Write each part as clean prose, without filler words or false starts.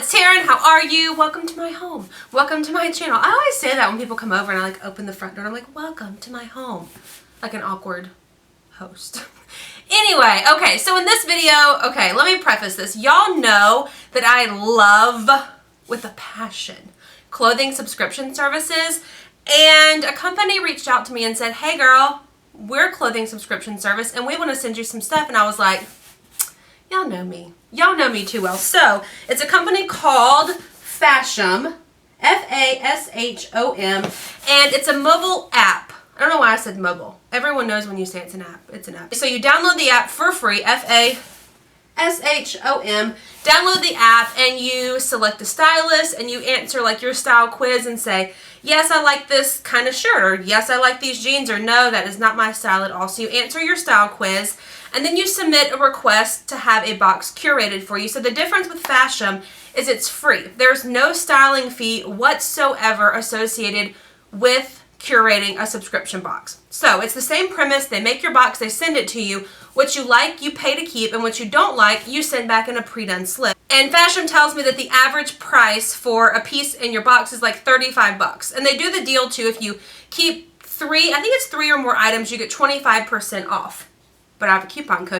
it's Taren. How are you? Welcome to my home. Welcome to my channel. I always say that when people come over and I like open the front door and I'm like, welcome to my home. Like an awkward host. Anyway, okay, so in this video, okay, let me preface this. Y'all know that I love, with a passion, clothing subscription services. And a company reached out to me and said, hey girl, we're a clothing subscription service and we want to send you some stuff. And I was like, y'all know me. Y'all know me too well. So, it's a company called Fashom, F-A-S-H-O-M, and it's a mobile app. I don't know why I said mobile. Everyone knows when you say it's an app. It's an app. So you download the app for free, F-A-S-H-O-M. Download the app and you select a stylist and you answer like your style quiz and say, yes, I like this kind of shirt, or yes, I like these jeans, or no, that is not my style at all. So you answer your style quiz and then you submit a request to have a box curated for you. So the difference with Fashom is it's free. There's no styling fee whatsoever associated with curating a subscription box. So it's the same premise. They make your box, they send it to you. What you like, you pay to keep, and what you don't like, you send back in a pre-done slip. And Fashom tells me that the average price for a piece in your box is like 35 bucks. And they do the deal too. If you keep three, I think it's 3 or more items, you get 25% off. But I have a coupon code.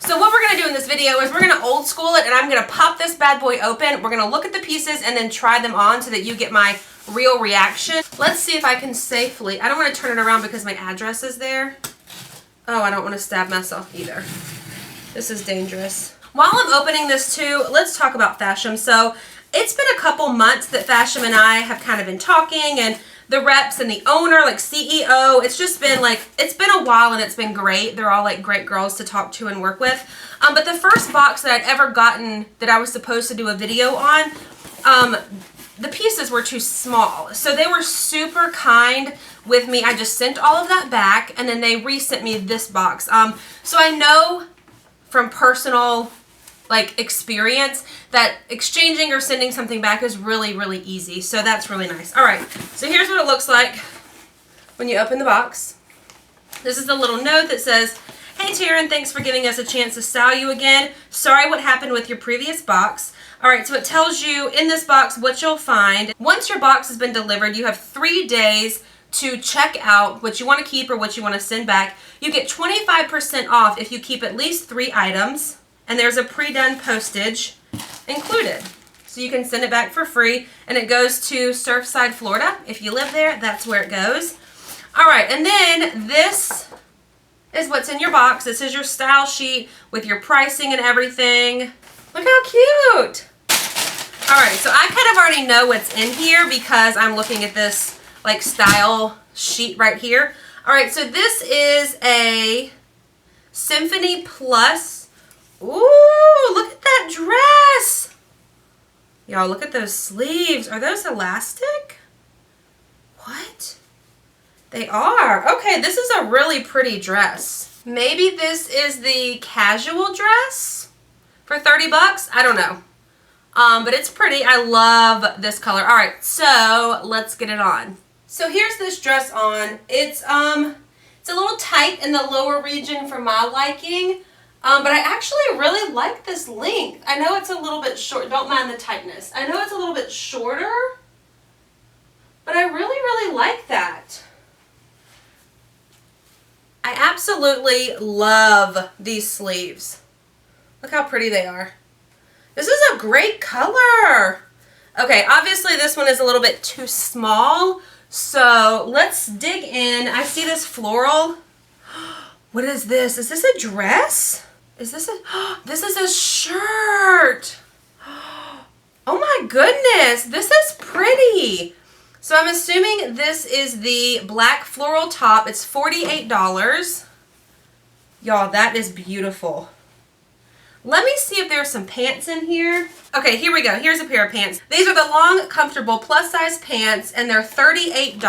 So what we're going to do in this video is we're going to old school it, and I'm going to pop this bad boy open. We're going to look at the pieces and then try them on so that you get my real reaction. Let's see if I can safely, I don't want to turn it around because my address is there. Oh, I don't want to stab myself either. This is dangerous. While I'm opening this too, let's talk about Fashom. So it's been a couple months that Fashom and I have kind of been talking, and the reps and the owner, like CEO, it's just been like, it's been a while and it's been great. They're all like great girls to talk to and work with. But the first box that I'd ever gotten that I was supposed to do a video on, the pieces were too small. So they were super kind with me. I just sent all of that back and then they resent me this box. So I know from personal experience that exchanging or sending something back is really, really easy. So that's really nice. All right, so here's what it looks like when you open the box. This is the little note that says, hey Taren, thanks for giving us a chance to style you again. Sorry what happened with your previous box. All right, so it tells you in this box what you'll find. Once your box has been delivered, you have 3 days to check out what you want to keep or what you want to send back. You get 25% off if you keep at least 3 items. And there's a pre-done postage included. So you can send it back for free. And it goes to Surfside, Florida. If you live there, that's where it goes. All right, and then this is what's in your box. This is your style sheet with your pricing and everything. Look how cute. All right, so I kind of already know what's in here because I'm looking at this like style sheet right here. All right, so this is a Symphony Plus. Ooh, look at that dress. Y'all, look at those sleeves. Are those elastic? What? They are. Okay, this is a really pretty dress. Maybe this is the casual dress for 30 bucks. I don't know. But it's pretty. I love this color. All right, so let's get it on. So here's this dress on. It's a little tight in the lower region for my liking. But I actually really like this length. I know it's a little bit short. Don't mind the tightness. I know it's a little bit shorter, but I really, really like that. I absolutely love these sleeves. Look how pretty they are. This is a great color. Okay, obviously this one is a little bit too small, so let's dig in. I see this floral. What is this? Is this a dress? Is this a, this is a shirt. Oh my goodness, this is pretty. So I'm assuming this is the black floral top. It's $48. Y'all, that is beautiful. Let me see if there's some pants in here. Okay, here we go. Here's a pair of pants. These are the long, comfortable, plus-size pants, and they're $38.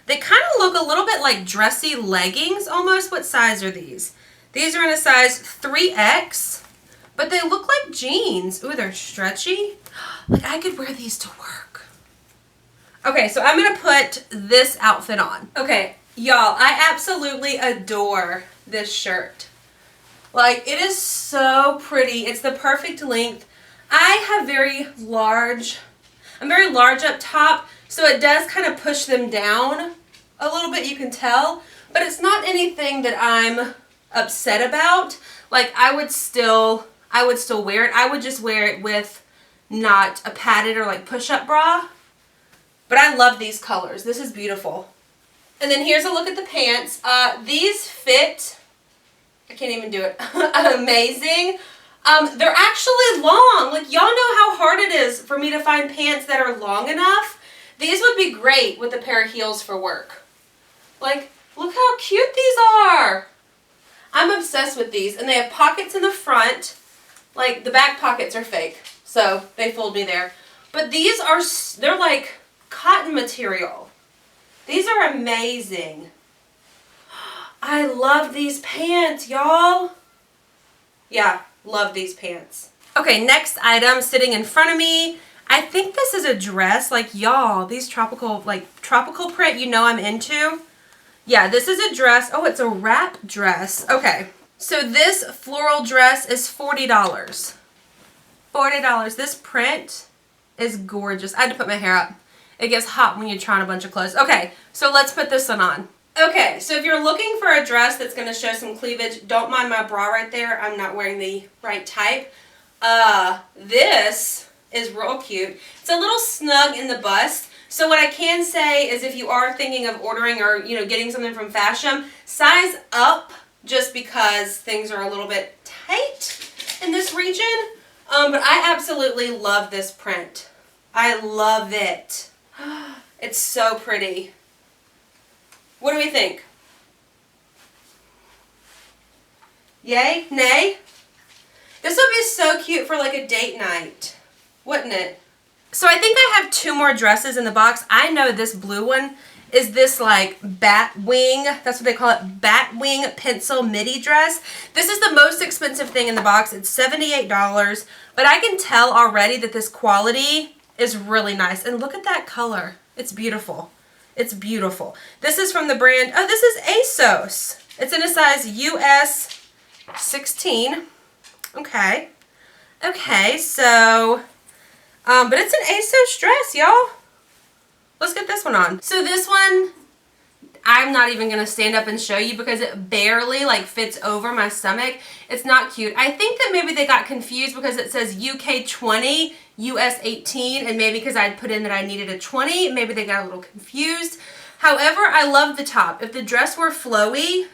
They kind of look a little bit like dressy leggings almost. What size are these? These are in a size 3X, but they look like jeans. Ooh, they're stretchy. Like I could wear these to work. Okay, so I'm gonna put this outfit on. Okay, y'all, I absolutely adore this shirt. Like, it is so pretty. It's the perfect length. I have I'm very large up top, so it does kind of push them down a little bit, you can tell. But it's not anything that I'm upset about. Like, I would still wear it. I would just wear it with not a padded or like push-up bra. But I love these colors. This is beautiful. And then here's a look at the pants. These fit, I can't even do it, amazing. They're actually long. Like, y'all know how hard it is for me to find pants that are long enough. These would be great with a pair of heels for work. Like, look how cute these are. I'm obsessed with these. And they have pockets in the front. Like, the back pockets are fake, so they fooled me there. But these are, they're like cotton material. These are amazing. I love these pants, y'all. Yeah, love these pants. Okay, next item sitting in front of me. I think this is a dress. Like, y'all, these tropical print, you know I'm into. Yeah, this is a dress. Oh, it's a wrap dress. Okay, so this floral dress is $40. $40. This print is gorgeous. I had to put my hair up. It gets hot when you try on a bunch of clothes. Okay, so let's put this one on. Okay, so if you're looking for a dress that's going to show some cleavage, don't mind my bra right there. I'm not wearing the right type. This is real cute. It's a little snug in the bust. So what I can say is if you are thinking of ordering or, you know, getting something from Fashom, size up just because things are a little bit tight in this region. But I absolutely love this print. I love it. It's so pretty. What do we think? Yay? Nay? This would be so cute for like a date night, wouldn't it? So I think I have two more dresses in the box. I know this blue one is this like bat wing, that's what they call it, bat wing pencil midi dress. This is the most expensive thing in the box. It's $78, but I can tell already that this quality is really nice. And look at that color. It's beautiful. It's beautiful. This is from the brand, oh, this is ASOS. It's in a size US 16. Okay. Okay, so, but it's an ASOS dress, y'all. Let's get this one on. So this one, I'm not even going to stand up and show you because it barely like fits over my stomach. It's not cute. I think that maybe they got confused because it says UK 20, US 18, and maybe because I'd put in that I needed a 20, maybe they got a little confused. However, I love the top. If the dress were flowy,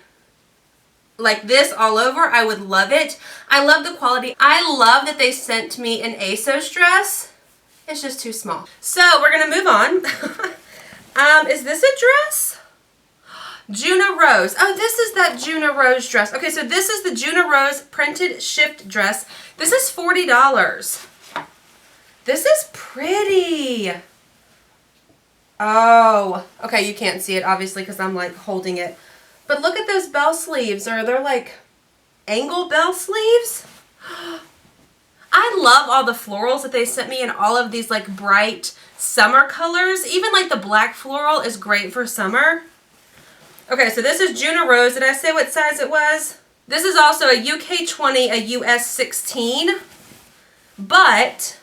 like this all over, I would love it. I love the quality. I love that they sent me an ASOS dress. It's just too small. So we're gonna move on. Is this a dress? Juna Rose. Oh, this is that Juna Rose dress. Okay, so this is the Juna Rose printed shift dress. This is $40. This is pretty. Oh, okay, you can't see it obviously because I'm like holding it. But look at those bell sleeves. Are they like angle bell sleeves? I love all the florals that they sent me in all of these like bright summer colors. Even like the black floral is great for summer. Okay, so this is Juna Rose. Did I say what size it was? This is also a UK 20, a US 16. But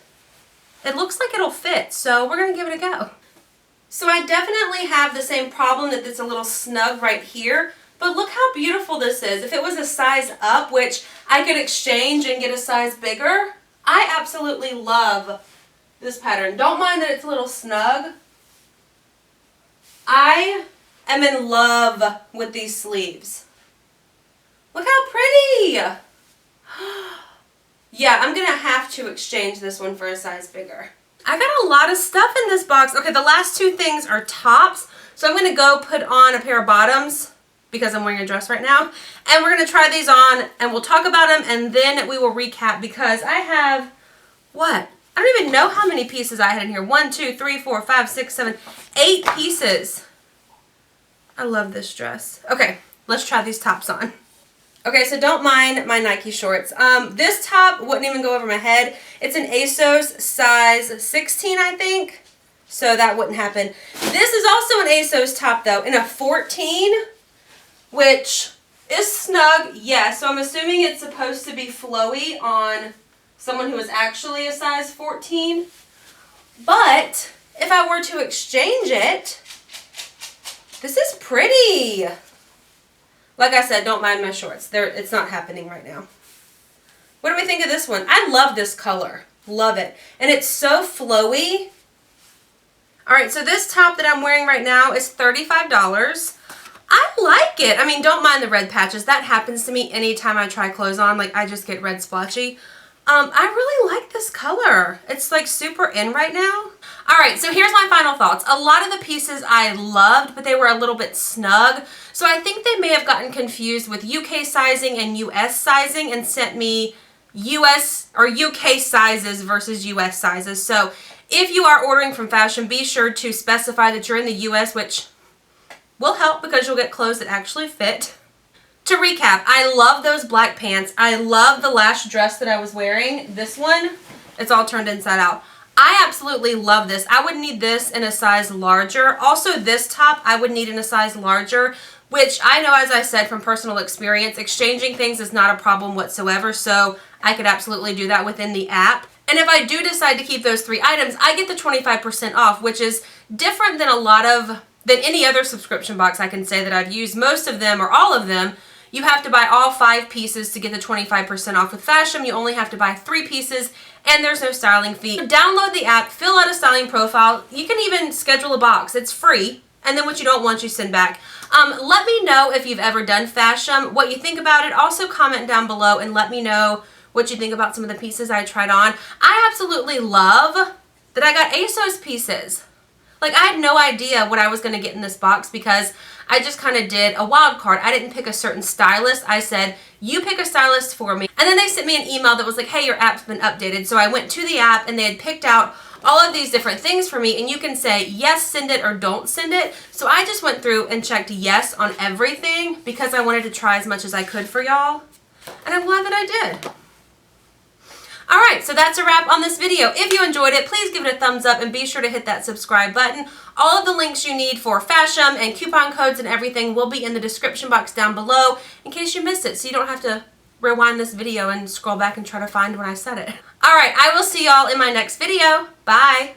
it looks like it'll fit, so we're going to give it a go. So I definitely have the same problem that it's a little snug right here. But look how beautiful this is. If it was a size up, which I could exchange and get a size bigger, I absolutely love this pattern. Don't mind that it's a little snug. I am in love with these sleeves. Look how pretty. Yeah, I'm going to have to exchange this one for a size bigger. I got a lot of stuff in this box. Okay, the last two things are tops. So I'm going to go put on a pair of bottoms because I'm wearing a dress right now. And we're going to try these on and we'll talk about them and then we will recap because I have, what? I don't even know how many pieces I had in here. 1, 2, 3, 4, 5, 6, 7, 8 pieces. I love this dress. Okay, let's try these tops on. Okay, so don't mind my Nike shorts. This top wouldn't even go over my head. It's an ASOS size 16, I think. So that wouldn't happen. This is also an ASOS top though, in a 14, which Is snug? Yes. So I'm assuming it's supposed to be flowy on someone who is actually a size 14. But if I were to exchange it, this is pretty. Like I said, don't mind my shorts. It's not happening right now. What do we think of this one? I love this color. Love it. And it's so flowy. All right, so this top that I'm wearing right now is $35. I like it. I mean, don't mind the red patches. That happens to me anytime I try clothes on. Like, I just get red splotchy. I really like this color. It's like super in right now. All right, so here's my final thoughts. A lot of the pieces I loved, but they were a little bit snug. So I think they may have gotten confused with UK sizing and US sizing and sent me US or UK sizes versus US sizes. So if you are ordering from Fashom, be sure to specify that you're in the US, which will help because you'll get clothes that actually fit. To recap, I love those black pants. I love the last dress that I was wearing. This one, it's all turned inside out. I absolutely love this. I would need this in a size larger. Also, this top I would need in a size larger, which I know, as I said from personal experience, exchanging things is not a problem whatsoever, so I could absolutely do that within the app. And if I do decide to keep those 3 items, I get the 25% off, which is different than than any other subscription box I can say that I've used. Most of them or all of them, you have to buy all 5 pieces to get the 25% off. With Fashom, you only have to buy 3 pieces and there's no styling fee. Download the app, fill out a styling profile. You can even schedule a box. It's free. And then what you don't want, you send back. Let me know if you've ever done Fashom, what you think about it. Also comment down below and let me know what you think about some of the pieces I tried on. I absolutely love that I got ASOS pieces. Like, I had no idea what I was going to get in this box because I just kind of did a wild card. I didn't pick a certain stylist. I said, you pick a stylist for me. And then they sent me an email that was like, hey, your app's been updated. So I went to the app and they had picked out all of these different things for me. And you can say, yes, send it, or don't send it. So I just went through and checked yes on everything because I wanted to try as much as I could for y'all. And I'm glad that I did. Alright, so that's a wrap on this video. If you enjoyed it, please give it a thumbs up and be sure to hit that subscribe button. All of the links you need for Fashom and coupon codes and everything will be in the description box down below in case you missed it, so you don't have to rewind this video and scroll back and try to find when I said it. Alright, I will see y'all in my next video. Bye!